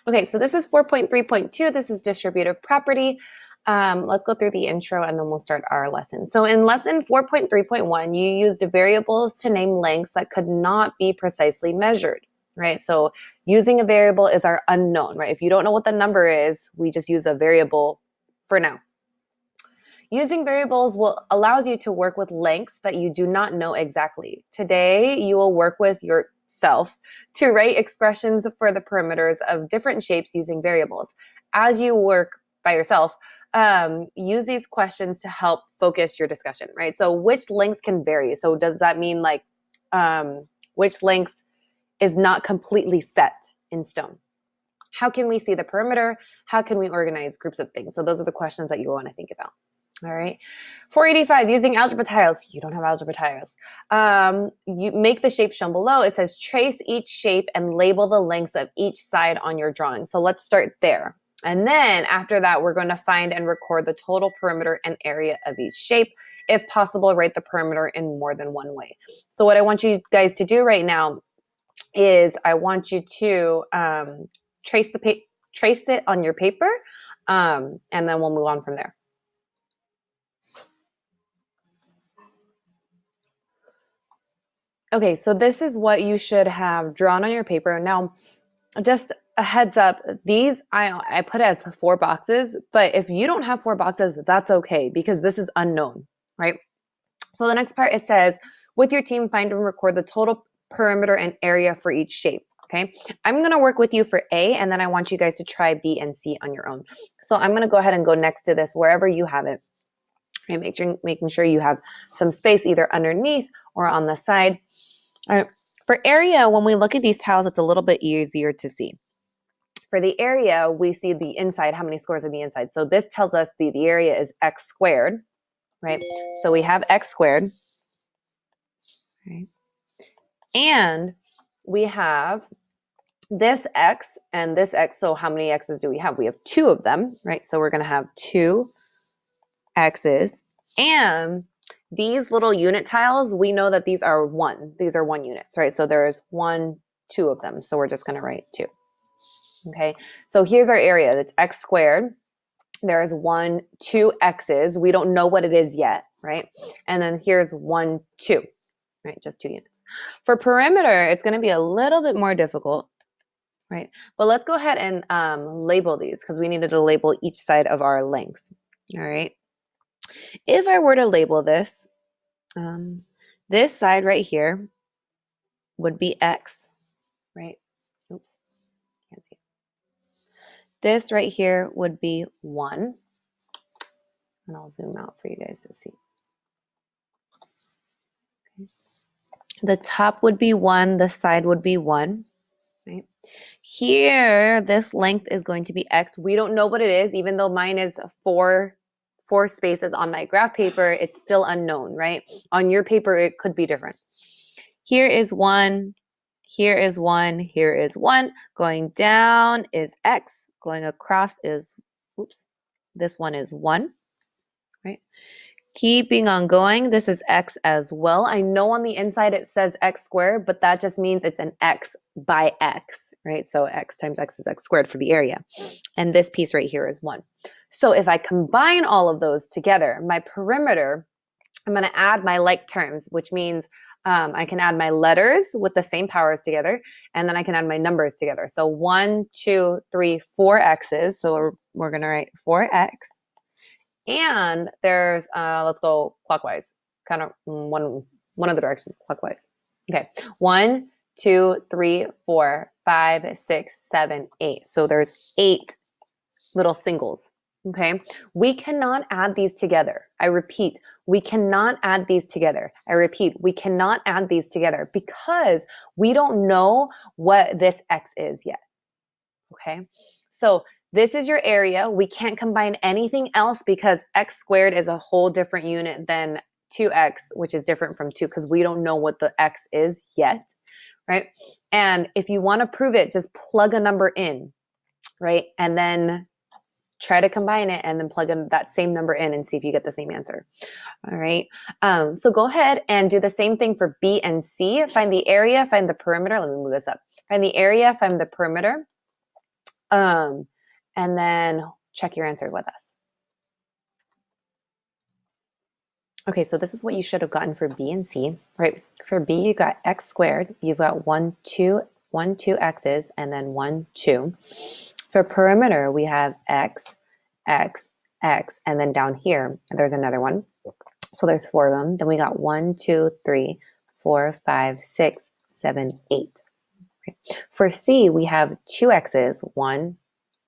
Okay, so this is 4.3.2. This is distributive property. Let's go through the intro and then we'll start our lesson. So in lesson 4.3.1, you used variables to name lengths that could not be precisely measured, right? So using a variable is our unknown, right? If you don't know what the number is, we just use a variable for now. Using variables allows you to work with lengths that you do not know exactly. Today, you will work with yourself to write expressions for the perimeters of different shapes using variables. As you work by yourself, use these questions to help focus your discussion, right? So which lengths can vary? So does that mean like which length is not completely set in stone? How can we see the perimeter? How can we organize groups of things? So those are the questions that you want to think about. All right. 485, using algebra tiles. You don't have algebra tiles. You make the shape shown below. It says trace each shape and label the lengths of each side on your drawing. So let's start there. And then after that, we're going to find and record the total perimeter and area of each shape. If possible, write the perimeter in more than one way. So what I want you guys to do right now is I want you to trace it on your paper, and then we'll move on from there. Okay, so this is what you should have drawn on your paper. Now, just a heads up, these I put as 4 boxes, but if you don't have 4 boxes, that's okay because this is unknown, right? So the next part, it says, with your team, find and record the total perimeter and area for each shape, okay? I'm gonna work with you for A, and then I want you guys to try B and C on your own. So I'm gonna go ahead and go next to this, wherever you have it. And making sure you have some space either underneath or on the side. All right. For area, when we look at these tiles, it's a little bit easier to see. For the area, we see the inside, how many squares are the inside. So this tells us the area is x squared, right? So we have x squared, right? And we have this x and this x. So how many x's do we have? We have 2 of them, right? So we're going to have 2 x's, and these little unit tiles, we know that these are 1 units, right? So there's 1, 2 of them. So we're just going to write 2. Okay. So here's our area. That's x squared. There's 1, 2 x's. We don't know what it is yet, right? And then here's 1, 2, right? Just 2 units. For perimeter, it's going to be a little bit more difficult, right? But let's go ahead and label these because we needed to label each side of our lengths. All right. If I were to label this, this side right here would be x, right? Oops, can't see it. This right here would be 1. And I'll zoom out for you guys to see. Okay. The top would be 1, the side would be 1, right? Here, this length is going to be x. We don't know what it is, even though mine is 4 spaces on my graph paper, it's still unknown, right? On your paper, it could be different. Here is 1, here is 1, here is 1. Going down is x, going across is, oops, this one is 1, right? Keeping on going, this is x as well. I know on the inside it says x squared, but that just means it's an x by x, right? So x times x is x squared for the area. And this piece right here is 1. So if I combine all of those together, my perimeter, I'm going to add my like terms, which means I can add my letters with the same powers together, and then I can add my numbers together. So 1, 2, 3, 4 x's. So we're going to write 4x. And there's, let's go clockwise, kind of one of the directions, clockwise. Okay, 1, 2, 3, 4, 5, 6, 7, 8. So there's 8 little singles. Okay, we cannot add these together. I repeat, we cannot add these together. I repeat, we cannot add these together because we don't know what this x is yet. Okay, so this is your area. We can't combine anything else because x squared is a whole different unit than 2x, which is different from 2 because we don't know what the x is yet, right? And if you want to prove it, just plug a number in, right? And then try to combine it and then plug in that same number in and see if you get the same answer. All right. So go ahead and do the same thing for B and C. Find the area, find the perimeter. Let me move this up. Find the area, find the perimeter. And then check your answer with us. Okay, so this is what you should have gotten for B and C, right? For B, you got x squared. You've got 1, 2 x's, and then 1, 2. For perimeter, we have x, x, x, and then down here, there's another one. So there's 4 of them. Then we got 1, 2, 3, 4, 5, 6, 7, 8. For C, we have 2 x's, 1,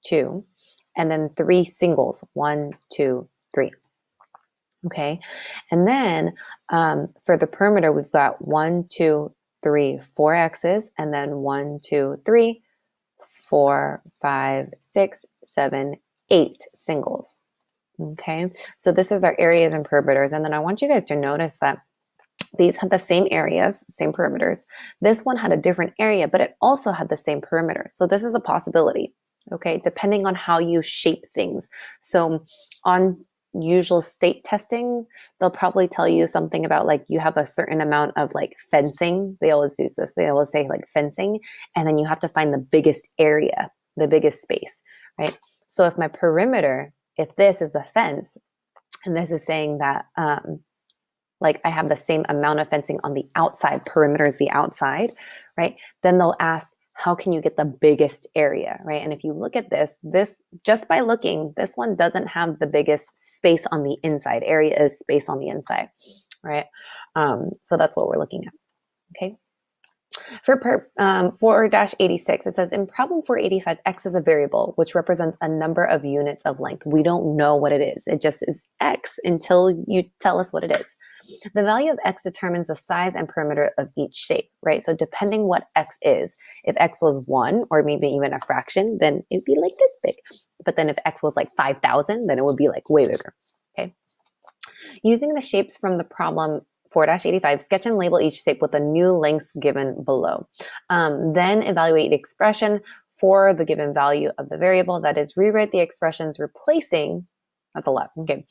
2, and then 3 singles, 1, 2, 3. Okay, and then for the perimeter, we've got 1, 2, 3, 4 x's, and then 1, 2, 3, 4, 5, 6, 7, 8 singles. Okay, so this is our areas and perimeters, and then I want you guys to notice that these had the same areas, same perimeters. This one had a different area, but it also had the same perimeter. So this is a possibility, okay, depending on how you shape things. So on usual state testing, they'll probably tell you something about like you have a certain amount of like fencing. They always use this. They always say like fencing, and then you have to find the biggest area, the biggest space, right? So if my perimeter, if this is the fence, and this is saying that like I have the same amount of fencing on the outside, perimeter is the outside, right? Then they'll ask, how can you get the biggest area, right? And if you look at this just by looking, this one doesn't have the biggest space on the inside. Area is space on the inside, right? So that's what we're looking at, okay? For 4-86, it says in problem 485, x is a variable which represents a number of units of length. We don't know what it is. It just is x until you tell us what it is. The value of x determines the size and perimeter of each shape, right? So depending what x is, if x was 1 or maybe even a fraction, then it'd be like this big. But then if x was like 5,000, then it would be like way bigger, okay? Using the shapes from the problem 4-85, sketch and label each shape with the new lengths given below. Then evaluate the expression for the given value of the variable. That is, rewrite the expressions replacing, that's a lot, okay.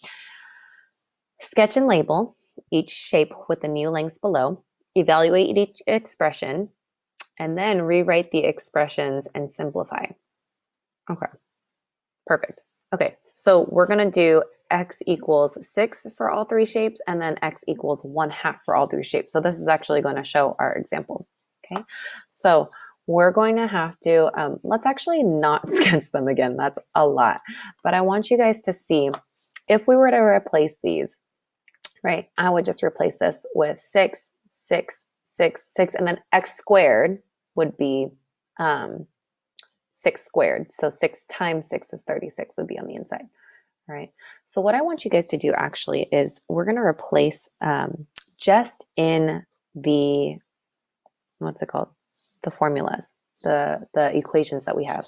Sketch and label each shape with the new lengths below. Evaluate each expression, and then rewrite the expressions and simplify. Okay, perfect. Okay, so we're gonna do x equals 6 for all 3 shapes, and then x equals 1/2 for all 3 shapes. So this is actually going to show our example, okay? So we're going to have to, let's actually not sketch them again. That's a lot. But I want you guys to see, if we were to replace these, right, I would just replace this with 6, 6, 6, 6, and then x squared would be 6 squared. So 6 times 6 is 36 would be on the inside. All right. So what I want you guys to do actually is we're going to replace just in the, what's it called? The formulas, the equations that we have.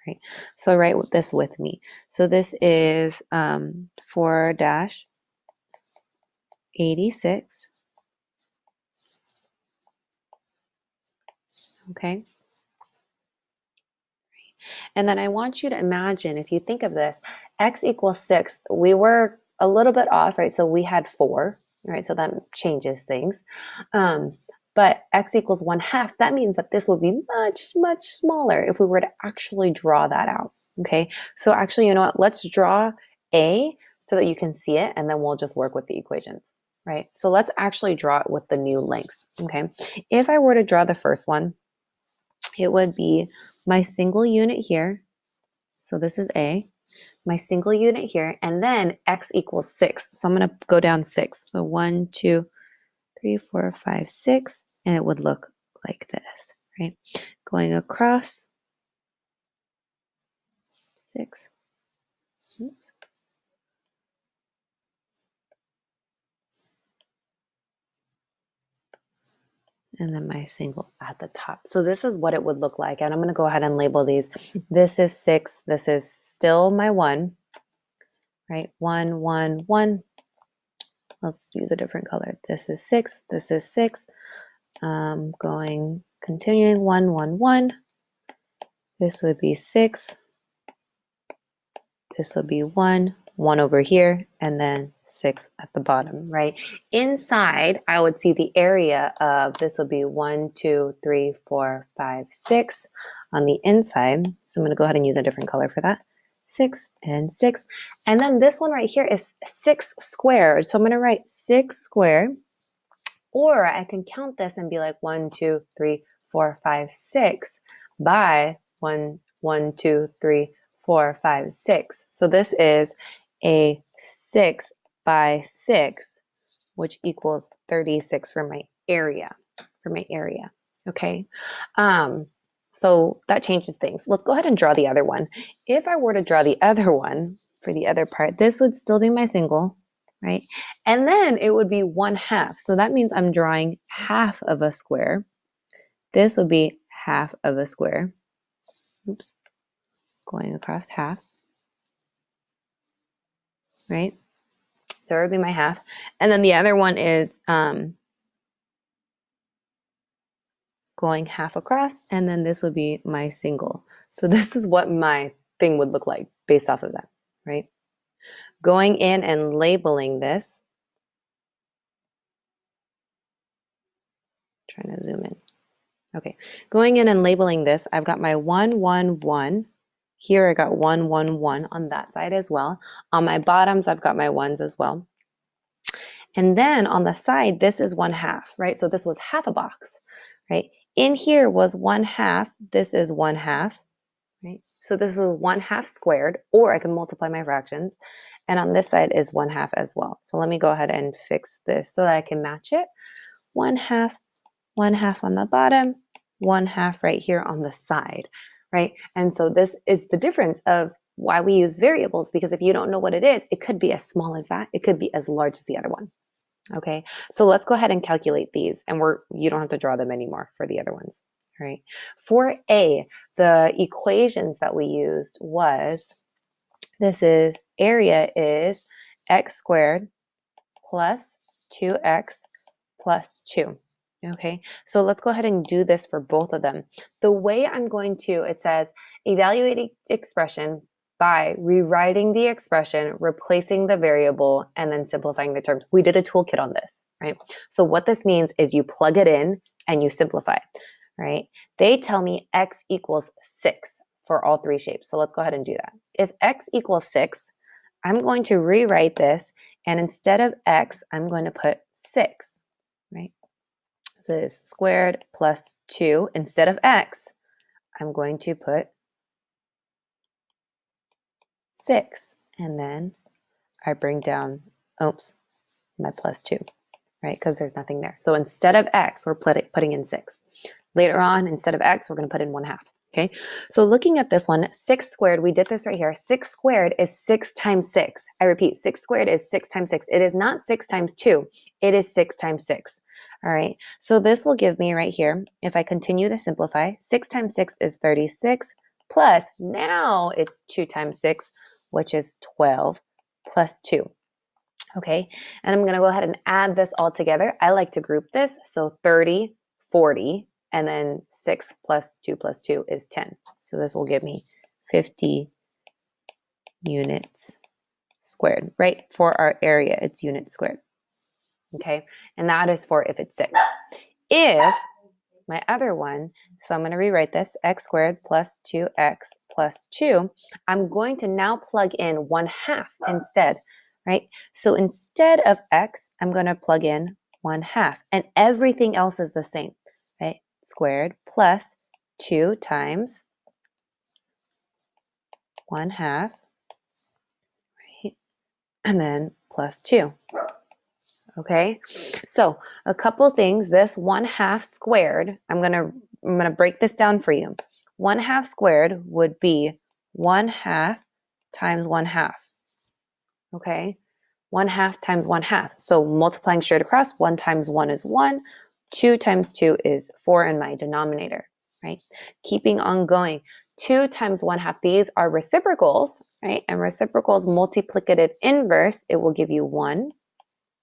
Right. So write this with me. So this is 4-86. Okay. And then I want you to imagine, if you think of this, x equals 6, we were a little bit off, right? So we had 4, right? So that changes things. But x equals 1/2, that means that this would be much, much smaller if we were to actually draw that out, okay? So actually, you know what? Let's draw A so that you can see it, and then we'll just work with the equations, right? So let's actually draw it with the new lengths, okay? If I were to draw the first one, it would be my single unit here. So this is A, my single unit here, and then x equals 6. So I'm going to go down 6. So 1, 2, 3, 4, 5, 6, and it would look like this, right? Going across 6. Oops. And then my single at the top. So this is what it would look like. And I'm going to go ahead and label these. This is 6. This is still my 1, right? 1, 1, 1. Let's use a different color. This is 6. This is 6. Continuing 1, 1, 1. This would be 6. This would be 1, 1 over here, and then 6 at the bottom, right? Inside, I would see the area of, this would be 1, 2, 3, 4, 5, 6 on the inside. So I'm going to go ahead and use a different color for that. 6 and 6. And then this one right here is 6 squared. So I'm going to write 6 squared. Or I can count this and be like 1, 2, 3, 4, 5, 6 by 1, 2, 3, 4, 5, 6. So this is a 6 by 6, which equals 36 for my area. Okay. So that changes things. Let's go ahead and draw the other one. If I were to draw the other one for the other part, this would still be my single, right? And then it would be 1/2. So that means I'm drawing half of a square. This would be half of a square. Oops. Going across half. Right? There would be my half. And then the other one is going half across, and then this would be my single. So this is what my thing would look like based off of that, right? Going in and labeling this. Trying to zoom in. Okay, going in and labeling this, I've got my 1, 1, 1. Here I got 1, 1, 1 on that side as well. On my bottoms, I've got my 1s as well. And then on the side, this is 1/2, right? So this was half a box, right? In here was 1/2. This is 1/2, right? So this is 1/2 squared, or I can multiply my fractions. And on this side is 1/2 as well. So let me go ahead and fix this so that I can match it. 1/2, 1/2 on the bottom, 1/2 right here on the side, right? And so this is the difference of why we use variables, because if you don't know what it is, it could be as small as that. It could be as large as the other one. Okay, so let's go ahead and calculate these, and you don't have to draw them anymore for the other ones. All right. For A, the equations that we used was, this is area is x squared plus 2x plus 2. Okay, so let's go ahead and do this for both of them. The way I'm going to, it says evaluate expression by rewriting the expression, replacing the variable, and then simplifying the terms. We did a toolkit on this, right? So what this means is you plug it in and you simplify, right? They tell me x equals 6 for all three shapes. So let's go ahead and do that. If x equals 6, I'm going to rewrite this, and instead of x, I'm going to put 6, right? So it's squared plus 2. Instead of x, I'm going to put 6. And then I bring down, my plus 2, right? Because there's nothing there. So instead of x, we're putting in 6. Later on, instead of x, we're going to put in 1/2. Okay, so looking at this one, 6 squared, we did this right here. 6 squared is 6 times 6. I repeat, 6 squared is 6 times 6. It is not 6 times 2. It is 6 times 6. All right, so this will give me right here, if I continue to simplify, 6 times 6 is 36, plus now it's 2 times 6, which is 12, plus 2. Okay, and I'm going to go ahead and add this all together. I like to group this, so 30, 40, and then 6 plus 2 is 10. So this will give me 50 units squared, right? For our area, it's units squared. Okay, and that is for if it's 6. If my other one, so I'm going to rewrite this, x squared plus 2x plus 2, I'm going to now plug in 1/2 instead, right? So instead of x, I'm going to plug in 1/2, and everything else is the same, right? Squared plus 2 times 1/2, right? And then plus 2. Okay, so a couple things. This 1/2 squared, I'm gonna break this down for you. 1/2 squared would be 1/2 times 1/2. Okay, 1/2 times 1/2. So multiplying straight across, 1 times 1 is 1, 2 times 2 is 4 in my denominator, right? Keeping on going. 2 times 1/2, these are reciprocals, right? And reciprocals multiplicative inverse, it will give you 1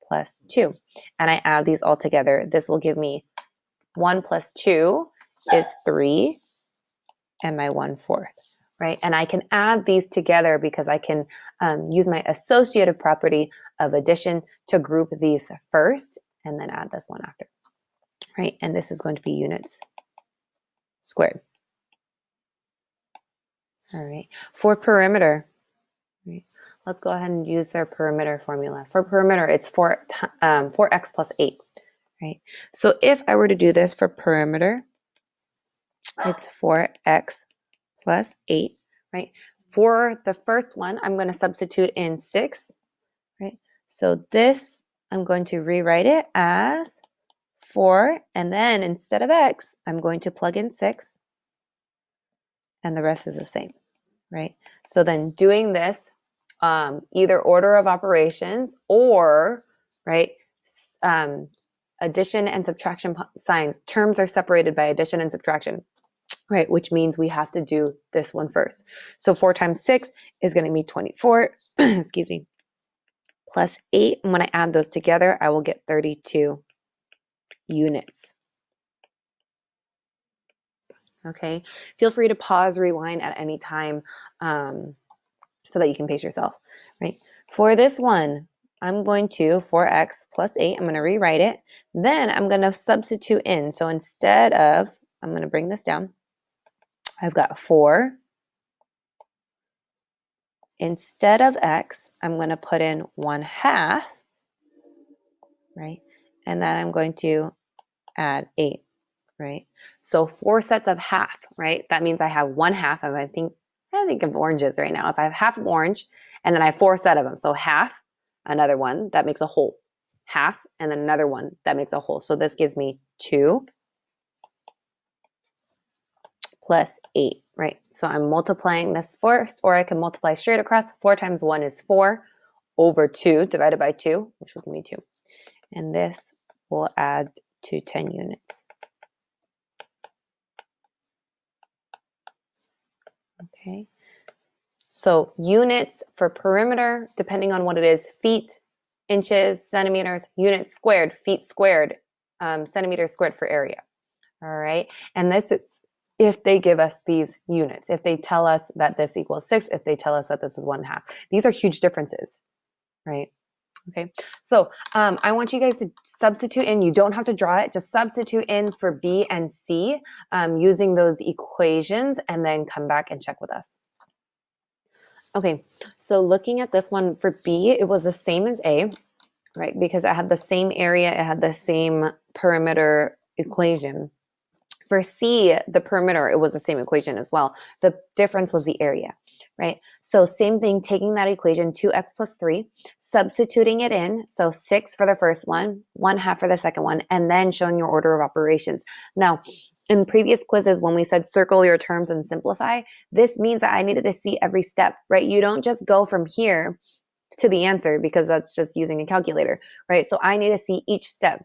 plus 2. And I add these all together. This will give me 1 plus 2 is 3, and my 1/4. right? And I can add these together because I can use my associative property of addition to group these first and then add this one after, right? And this is going to be units squared. All right. For perimeter, right, let's go ahead and use their perimeter formula. For perimeter, it's 4x plus 8, right? So if I were to do this for perimeter, it's 4x plus 8, right? For the first one, I'm going to substitute in 6, right? So this, I'm going to rewrite it as 4, and then instead of x, I'm going to plug in 6, and the rest is the same, right? So then doing this, either order of operations or, right, addition and subtraction signs, terms are separated by addition and subtraction, right, which means we have to do this one first. So 4 times 6 is going to be 24, excuse me, plus 8. And when I add those together, I will get 32 units. Okay, feel free to pause, rewind at any time so that you can pace yourself, right? For this one, I'm going to 4x plus 8, I'm going to rewrite it. Then I'm going to substitute in. So instead of, I'm going to bring this down. I've got 4. Instead of x, I'm going to put in 1/2, right? And then I'm going to add 8, right? So 4 sets of half, right? That means I have 1/2 of, I think of oranges right now. If I have half of orange and then I have 4 set of them, so half, another one, that makes a whole. Half, and then another one, that makes a whole. So this gives me 2 plus 8, right? So I'm multiplying this first, or I can multiply straight across. 4 times 1 is 4 over 2 divided by 2, which will give me 2. And this will add to 10 units. Okay. So units for perimeter, depending on what it is, feet, inches, centimeters, units squared, feet squared, centimeters squared for area. All right. And this is if they give us these units, if they tell us that this equals 6, if they tell us that this is 1/2. These are huge differences, right? Okay. So I want you guys to substitute in. You don't have to draw it. Just substitute in for B and C using those equations and then come back and check with us. Okay, so looking at this one for B, it was the same as A, right? Because it had the same area, it had the same perimeter equation. For C, the perimeter, it was the same equation as well. The difference was the area, right? So same thing, taking that equation, 2x plus 3, substituting it in. So 6 for the first one, 1/2 for the second one, and then showing your order of operations. Now, in previous quizzes, when we said circle your terms and simplify, this means that I needed to see every step, right? You don't just go from here to the answer because that's just using a calculator, right? So I need to see each step,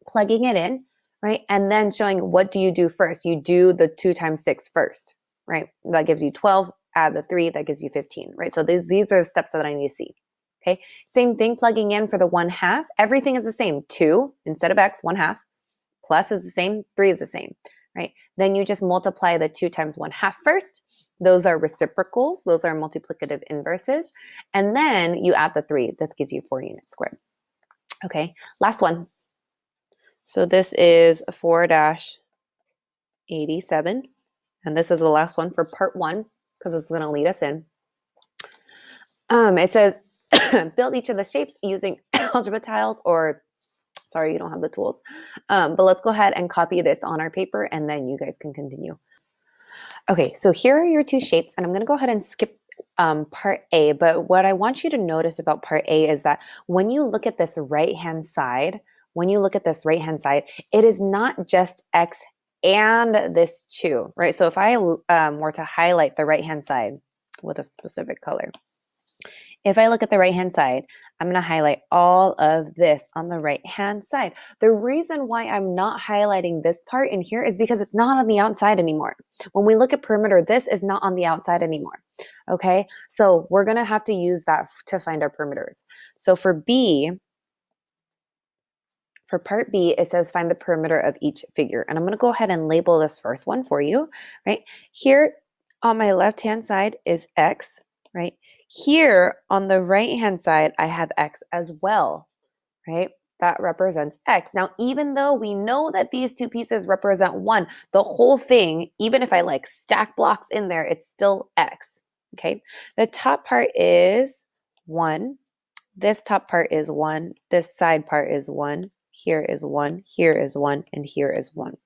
plugging it in, right? And then showing what do you do first? You do the 2 times 6 first, right? That gives you 12, add the 3, that gives you 15, right? So these are the steps that I need to see, okay? Same thing, plugging in for the 1/2. Everything is the same. 2 instead of x, 1/2. Plus is the same, 3 is the same, right? Then you just multiply the 2 times 1/2 first. Those are reciprocals. Those are multiplicative inverses. And then you add the 3. This gives you 4 units squared. Okay, last one. So this is 4-87. And this is the last one for part 1 because it's going to lead us in. It says, build each of the shapes using algebra tiles or sorry, you don't have the tools. But let's go ahead and copy this on our paper and then you guys can continue. Okay, so here are your 2 shapes and I'm going to go ahead and skip part A. But what I want you to notice about part A is that when you look at this right-hand side, it is not just X and this 2, right? So if I were to highlight the right-hand side with a specific color, if I look at the right-hand side, I'm going to highlight all of this on the right-hand side. The reason why I'm not highlighting this part in here is because it's not on the outside anymore. When we look at perimeter, this is not on the outside anymore, okay? So we're going to have to use that to find our perimeters. So for part B, it says find the perimeter of each figure. And I'm going to go ahead and label this first one for you, right? Here, On my left-hand side is x, right? Here on the right-hand side, I have x as well, right? That represents x. Now, even though we know that these two pieces represent 1, the whole thing, even if I like stack blocks in there, it's still x, okay? The top part is 1. This top part is 1. This side part is 1. Here is 1. Here is 1. And here is 1.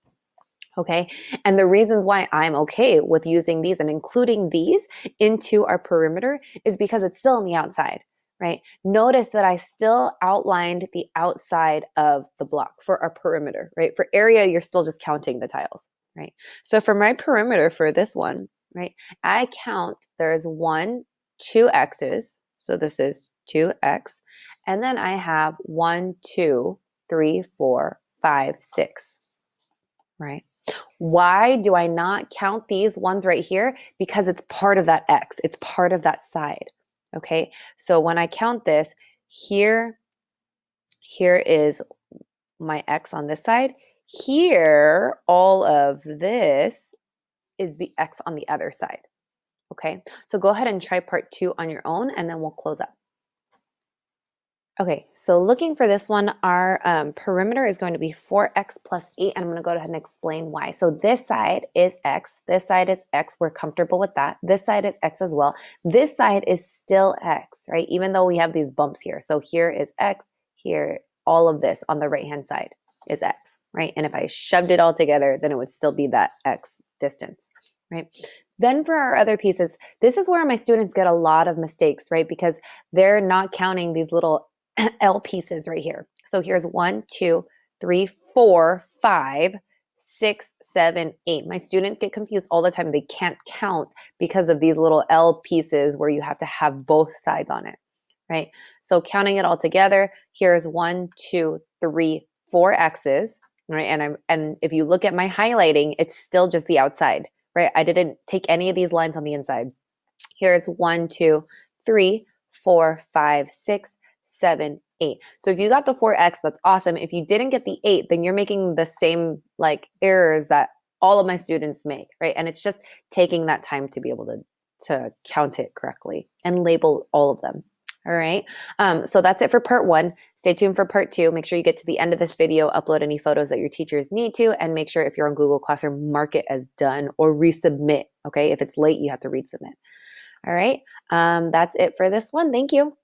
Okay, and the reasons why I'm okay with using these and including these into our perimeter is because it's still on the outside, right? Notice that I still outlined the outside of the block for our perimeter, right? For area, you're still just counting the tiles, right? So for my perimeter for this one, right, I count there's 1, 2 x's, so this is 2x, and then I have 1, 2, 3, 4, 5, 6, right? Why do I not count these ones right here? Because it's part of that x. It's part of that side. Okay, so when I count this, here is my x on this side. Here, all of this is the x on the other side. Okay, so go ahead and try part 2 on your own, and then we'll close up. Okay, so looking for this one, our perimeter is going to be 4x plus 8, and I'm going to go ahead and explain why. So this side is x, this side is x, we're comfortable with that. This side is x as well. This side is still x, right? Even though we have these bumps here. So here is x, here, all of this on the right-hand side is x, right? And if I shoved it all together, then it would still be that x distance, right? Then for our other pieces, this is where my students get a lot of mistakes, right? Because they're not counting these little L pieces right here. So here's 1, 2, 3, 4, 5, 6, 7, 8. My students get confused all the time. They can't count because of these little L pieces where you have to have both sides on it, right? So counting it all together, here's 1, 2, 3, 4 X's, right? And if you look at my highlighting, it's still just the outside, right? I didn't take any of these lines on the inside. Here's 1, 2, 3, 4, 5, 6, 7, 8. So if you got the 4x, that's awesome. If you didn't get the 8, then you're making the same like errors that all of my students make, right? And it's just taking that time to be able to count it correctly and label all of them. All right. So that's it for part 1. Stay tuned for part 2. Make sure you get to the end of this video, upload any photos that your teachers need to, and make sure if you're on Google Classroom, mark it as done or resubmit. Okay. If it's late, you have to resubmit. All right. That's it for this one. Thank you.